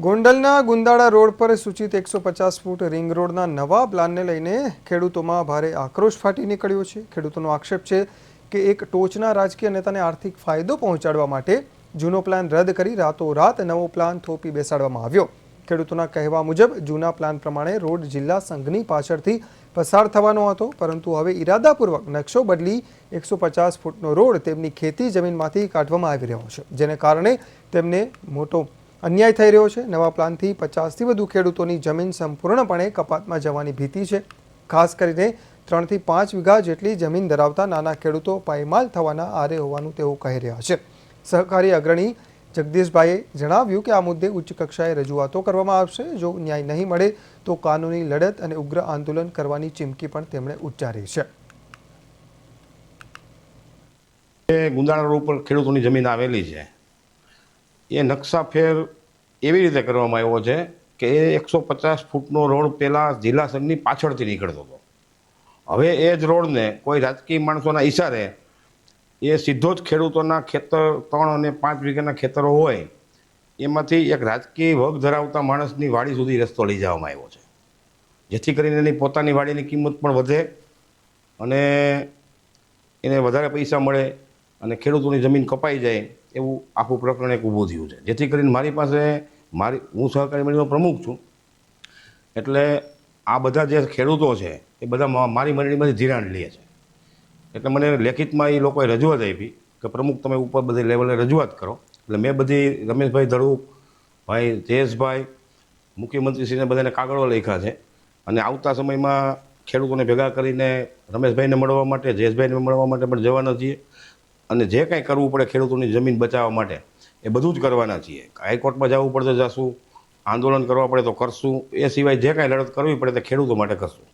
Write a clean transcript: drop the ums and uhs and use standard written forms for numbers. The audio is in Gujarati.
ગોંડલના ગુંદાળા રોડ પર સૂચિત 150 ફૂટ રિંગ રોડના નવા પ્લાનને લઈને ખેડૂતોમાં ભારે આક્રોશ ફાટી નીકળ્યો છે। ખેડૂતોનો આક્ષેપ છે કે એક ટોચના રાજકીય નેતાને આર્થિક ફાયદો પહોંચાડવા માટે જૂનો પ્લાન રદ કરી રાતોરાત નવો પ્લાન થોપી બેસાડવામાં આવ્યો। ખેડૂતોના કહેવા મુજબ જૂના પ્લાન પ્રમાણે રોડ જિલ્લા સંઘની પાછળથી પસાર થવાનો હતો, પરંતુ હવે ઇરાદાપૂર્વક નકશો બદલી 150 ફૂટનો રોડ તેમની ખેતી જમીનમાંથી કાઢવામાં આવી રહ્યો છે, જેને કારણે તેમને મોટો अन्याय થઈ રહ્યો છે। નવા પ્લાનથી 50થી વધુ ખેડૂતોની જમીન સંપૂર્ણપણે કપાતમાં જવાની ભીતિ છે। ખાસ કરીને 3 થી 5 વીઘા જેટલી જમીન ધરાવતા નાના ખેડૂતો પાયમાલ થવાના આરે હોવાનું તેઓ કહી રહ્યા છે। સહકારી અગ્રણી જગદીશભાઈએ જણાવ્યું કે આ મુદ્દે ઉચ્ચ કક્ષાએ રજૂઆતો કરવામાં આવશે। જો ન્યાય નહીં મળે તો કાનૂની લડત અને ઉગ્ર આંદોલન કરવાની ચીમકી પણ તેમણે ઉચ્ચારી છે। ગુંદાળા રોડ પર ખેડૂતોની જમીન આવેલી છે, એ નકશા ફેર એવી રીતે કરવામાં આવ્યો છે કે એ 150 ફૂટનો રોડ પહેલાં જિલ્લા સંઘની પાછળથી નીકળતો હતો। હવે એ જ રોડને કોઈ રાજકીય માણસોના ઈશારે એ સીધો જ ખેડૂતોના ખેતર 3 અને 5 વીઘાના ખેતરો હોય એમાંથી એક રાજકીય વગ ધરાવતા માણસની વાડી સુધી રસ્તો લઈ જવામાં આવ્યો છે, જેથી કરીને એની પોતાની વાડીની કિંમત પણ વધે અને એને વધારે પૈસા મળે અને ખેડૂતોની જમીન કપાઈ જાય એવું આખું પ્રકરણ એક ઊભું થયું છે। જેથી કરીને મારી પાસે હું સહકારી મંડળીનો પ્રમુખ છું, એટલે આ બધા જે ખેડૂતો છે એ બધા મારી મંડળીમાંથી ધિરાણ લે છે। એટલે મને લેખિતમાં એ લોકોએ રજૂઆત આપી કે પ્રમુખ તમે ઉપર બધી લેવલે રજૂઆત કરો। એટલે મેં બધી રમેશભાઈ ધડુક, ભાઈ જયેશભાઈ, મુખ્યમંત્રીશ્રીને બધાને કાગળો લખ્યા છે અને આવતા સમયમાં ખેડૂતોને ભેગા કરીને રમેશભાઈને મળવા માટે, જયેશભાઈને મળવા માટે પણ જવાના છીએ અને જે કાંઈ કરવું પડે ખેડૂતોની જમીન બચાવવા માટે એ બધું જ કરવાના છીએ। હાઈકોર્ટમાં જવું પડે તો જશું, આંદોલન કરવા પડે તો કરશું, એ સિવાય જે કાંઈ લડત કરવી પડે તે ખેડૂતો માટે કરશું।